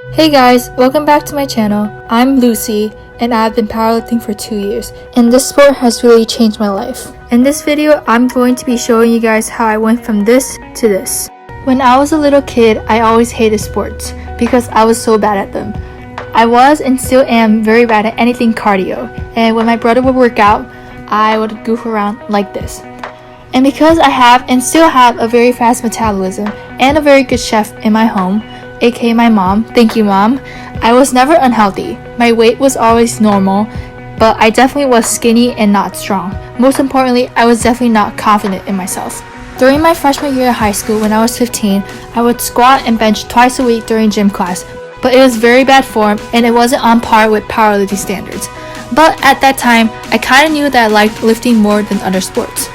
Hey guys, welcome back to my channel. I'm Lucy and I've been powerlifting for 2 years and this sport has really changed my life. In this video, I'm going to be showing you guys how I went from this to this. When I was a little kid, I always hated sports because I was so bad at them. I was and still am very bad at anything cardio, and when my brother would work out, I would goof around like this. And because I have and still have a very fast metabolism and a very good chef in my home, aka my mom, thank you mom, I was never unhealthy. My weight was always normal, but I definitely was skinny and not strong. Most importantly, I was definitely not confident in myself. During my freshman year of high school when I was 15, I would squat and bench twice a week during gym class, but it was very bad form and it wasn't on par with powerlifting standards. But at that time, I kind of knew that I liked lifting more than other sports.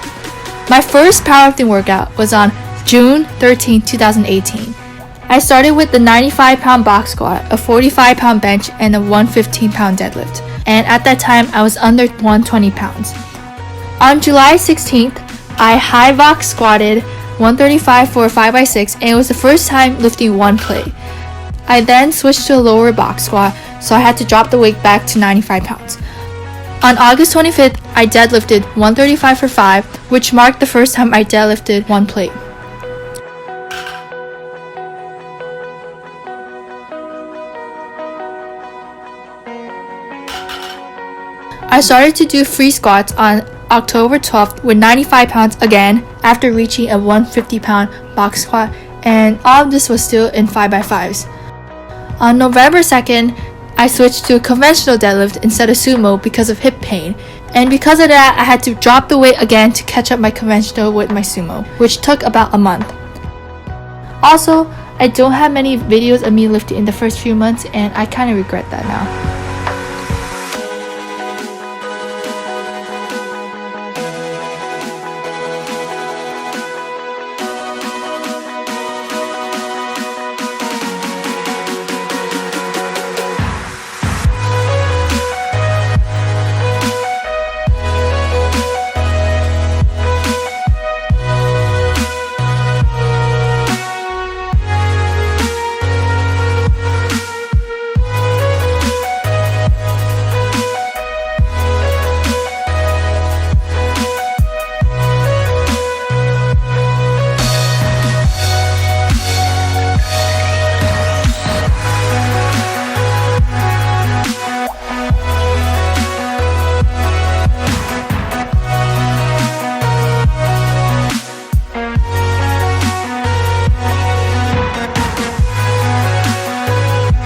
My first powerlifting workout was on June 13, 2018. I started with the 95-pound box squat, a 45-pound bench, and a 115-pound deadlift. And at that time, I was under 120 pounds. On July 16th, I high box squatted 135 for a 5x6, and it was the first time lifting one plate. I then switched to a lower box squat, so I had to drop the weight back to 95 pounds. On August 25th, I deadlifted 135 for 5, which marked the first time I deadlifted one plate. I started to do free squats on October 12th with 95 pounds again after reaching a 150-pound box squat, and all of this was still in 5x5s. On November 2nd, I switched to a conventional deadlift instead of sumo because of hip pain, and because of that, I had to drop the weight again to catch up my conventional with my sumo, which took about a month. Also, I don't have many videos of me lifting in the first few months, and I kind of regret that now.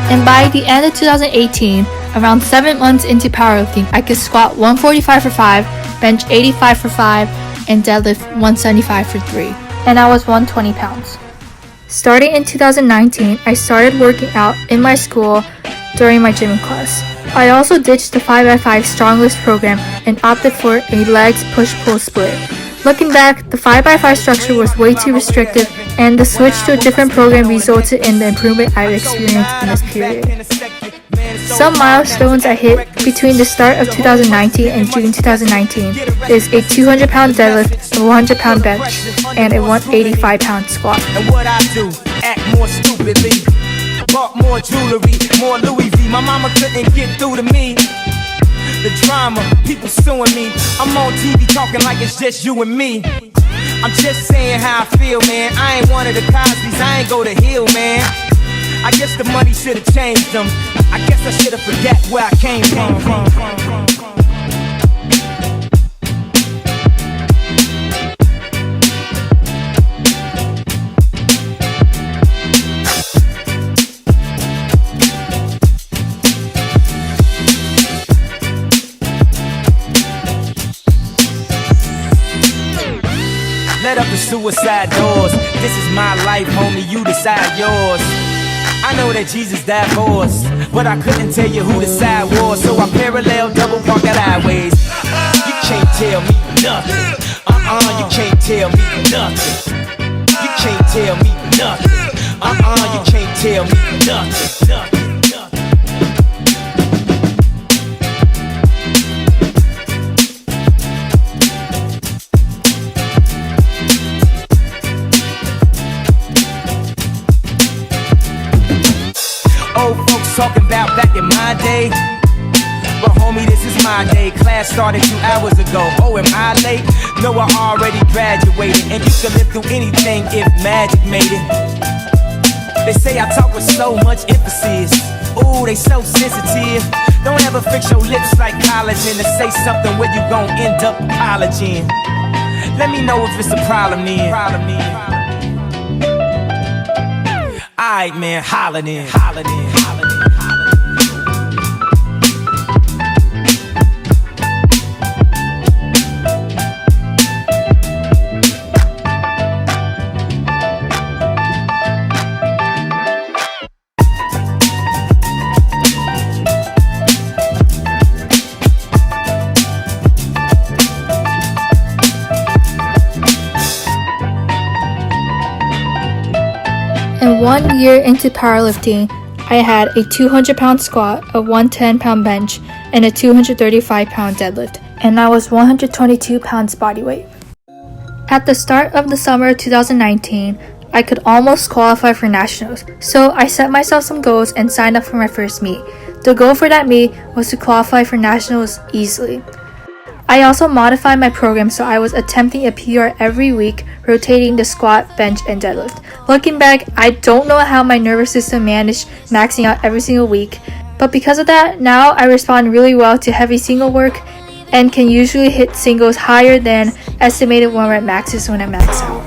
And by the end of 2018, around 7 months into powerlifting, I could squat 145 for 5, bench 85 for 5, and deadlift 175 for 3. And I was 120 pounds. Starting in 2019, I started working out in my school during my gym class. I also ditched the 5x5 strong lifts program and opted for a legs push-pull split. Looking back, the 5x5 structure was way too restrictive, and the switch to a different program resulted in the improvement I've experienced in this period. Some milestones I hit between the start of 2019 and June 2019 is a 200-pound deadlift, a 100-pound bench, and a 185-pound squat. And what I do, act more stupidly, bought more jewelry, more Louis V. My mama couldn't get through to me. The drama, people suing me. I'm on TV talking like it's just you and me. I'm just saying how I feel, man. I ain't one of the Cosby's, I ain't go to Hill, man. I guess the money should've changed them. I guess I should've forget where I came from. Let up the suicide doors. This is my life, homie, you decide yours. I know that Jesus died for us, but I couldn't tell you who the side was, so I parallel double park at highways. You can't tell me nothing. You can't tell me nothing. You can't tell me nothing. You can't tell me nothing. Old folks talking about back in my day. But homie, this is my day. Class started 2 hours ago. Oh, am I late? No, I already graduated. And you can live through anything if magic made it. They say I talk with so much emphasis. Ooh, they so sensitive. Don't ever fix your lips like collagen to say something where you gon' end up apologizing. Let me know if it's a problem then. Alright, man, holla then. And 1 year into powerlifting, I had a 200-pound squat, a 110-pound bench, and a 235-pound deadlift, and I was 122 pounds body weight. At the start of the summer of 2019, I could almost qualify for nationals, so I set myself some goals and signed up for my first meet. The goal for that meet was to qualify for nationals easily. I also modified my program so I was attempting a PR every week, rotating the squat, bench, and deadlift. Looking back, I don't know how my nervous system managed maxing out every single week, but because of that, now I respond really well to heavy single work and can usually hit singles higher than estimated 1 rep maxes when I max out.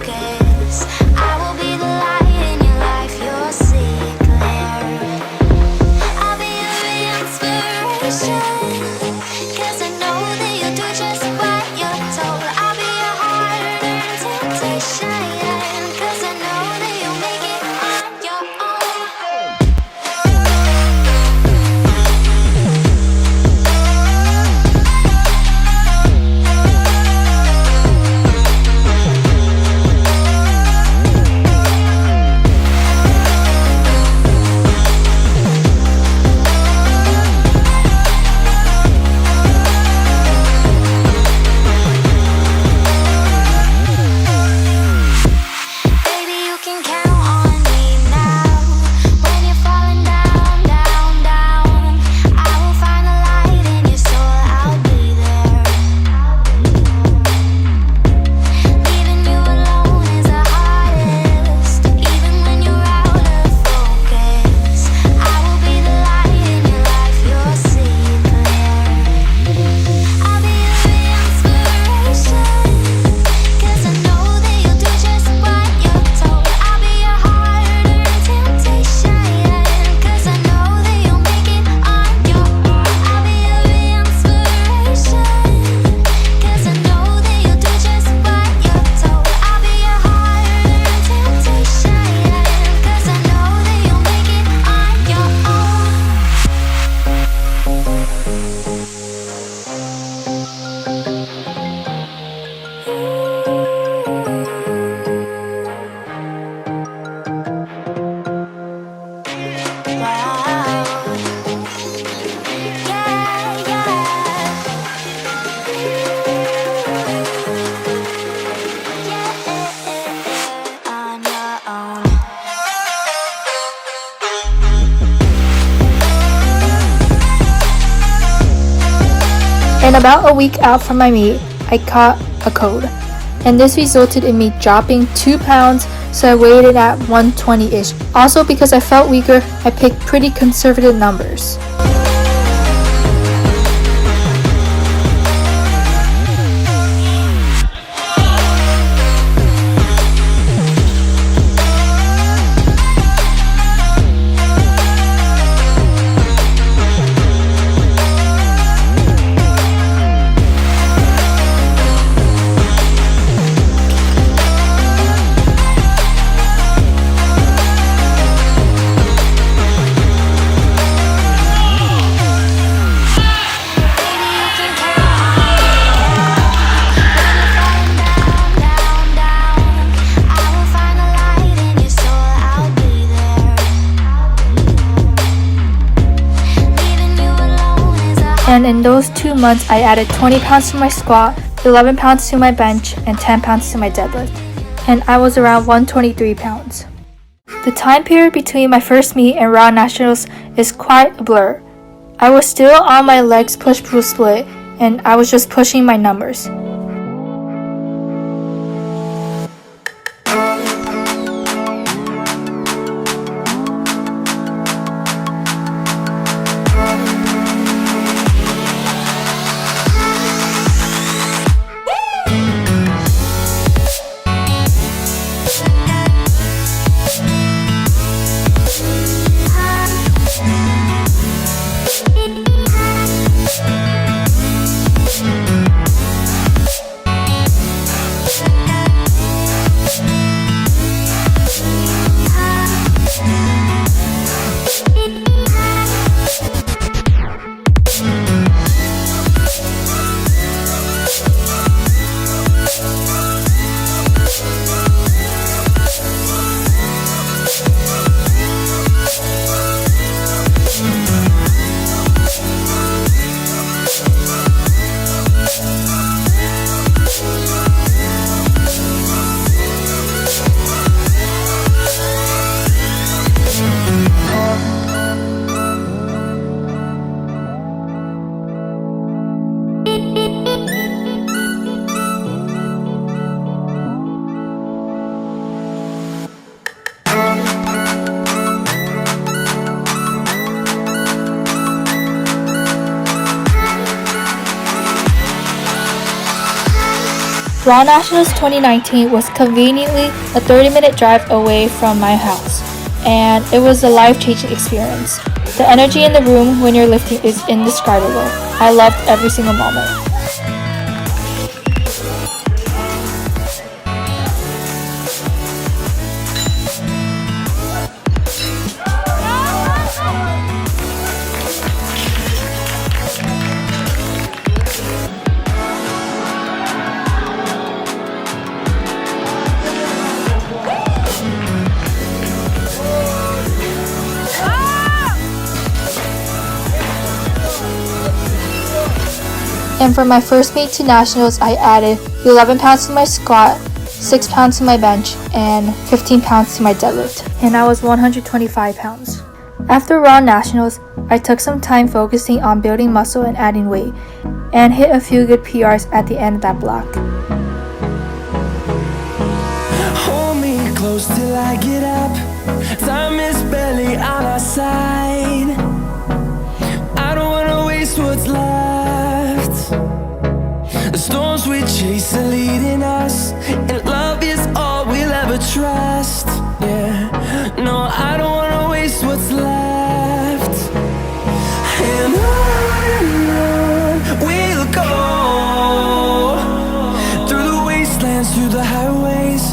And about a week out from my meet, I caught a cold, and this resulted in me dropping 2 pounds, so I weighed it at 120-ish. Also, because I felt weaker, I picked pretty conservative numbers. And in those 2 months, I added 20 pounds to my squat, 11 pounds to my bench, and 10 pounds to my deadlift. And I was around 123 pounds. The time period between my first meet and Round Nationals is quite a blur. I was still on my legs push-pull split, and I was just pushing my numbers. Raw Nationals 2019 was conveniently a 30-minute drive away from my house, and it was a life-changing experience. The energy in the room when you're lifting is indescribable. I loved every single moment. And for my first meet to nationals, I added 11 pounds to my squat, 6 pounds to my bench, and 15 pounds to my deadlift. And I was 125 pounds. After Raw Nationals, I took some time focusing on building muscle and adding weight, and hit a few good PRs at the end of that block. Hold me close till I get up. Time is barely on our side. I don't wanna waste what's left. The storms we chase are leading us, and love is all we'll ever trust. Yeah, no, I don't wanna waste what's left. And on we'll go, through the wastelands, through the highways,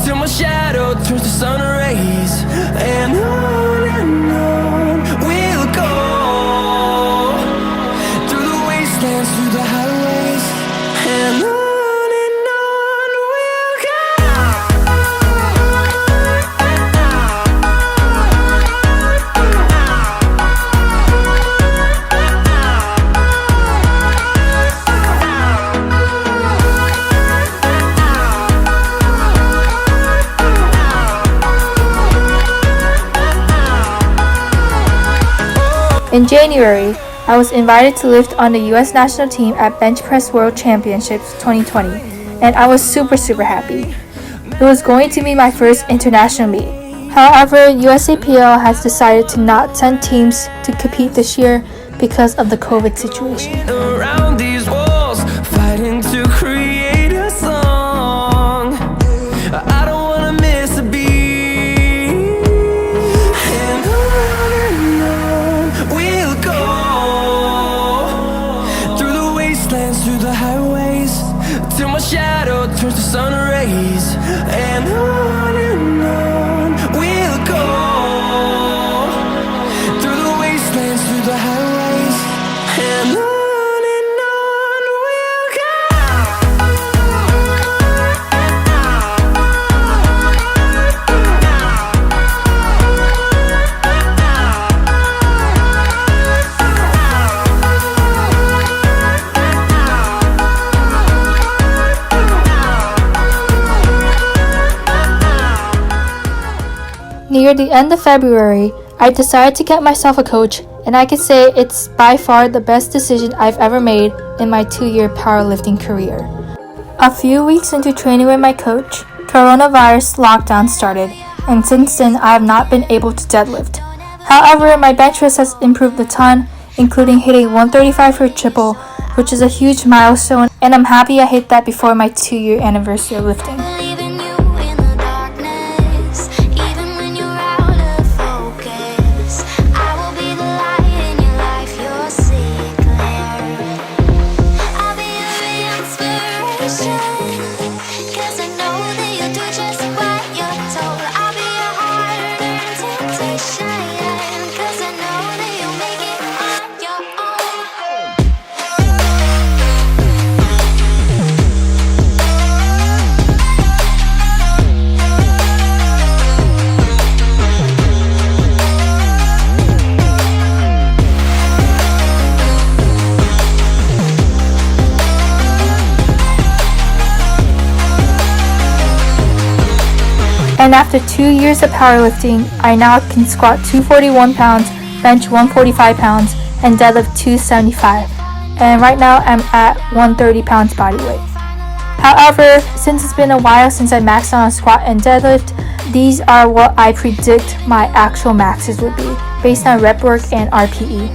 till my shadow turns to sun rays. And on we'll go, through the wastelands, through the highways, and on we'll go. In January, I was invited to lift on the US national team at Bench Press World Championships 2020, and I was super happy. It was going to be my first international meet. However, USAPL has decided to not send teams to compete this year because of the COVID situation. Around these walls, fighting to create a song. I don't wanna miss a beat. And on we'll go, through the wastelands, through the highways, till my shadow turns to sun rays. And on we'll go, through the wastelands, through the highways, and on we'll go. New near the end of February, I decided to get myself a coach, and I can say it's by far the best decision I've ever made in my 2-year powerlifting career. A few weeks into training with my coach, coronavirus lockdown started, and since then I have not been able to deadlift. However, my bench press has improved a ton, including hitting 135 for a triple, which is a huge milestone, and I'm happy I hit that before my 2-year anniversary of lifting. And after 2 years of powerlifting, I now can squat 241 pounds, bench 145 pounds, and deadlift 275. And right now I'm at 130 pounds body weight. However, since it's been a while since I maxed out on squat and deadlift, these are what I predict my actual maxes would be, based on rep work and RPE.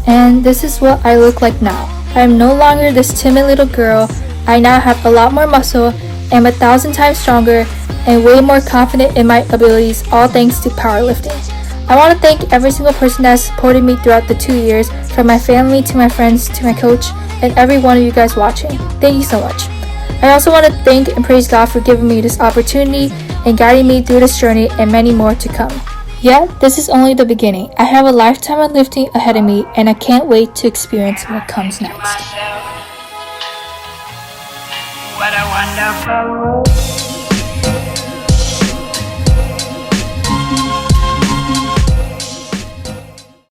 And this is what I look like now. I am no longer this timid little girl. I now have a lot more muscle, am 1,000 times stronger, and way more confident in my abilities, all thanks to powerlifting. I want to thank every single person that has supported me throughout the 2 years, from my family to my friends to my coach, and every one of you guys watching. Thank you so much. I also want to thank and praise God for giving me this opportunity and guiding me through this journey and many more to come. Yet, this is only the beginning. I have a lifetime of lifting ahead of me, and I can't wait to experience what comes next. What a wonderful world.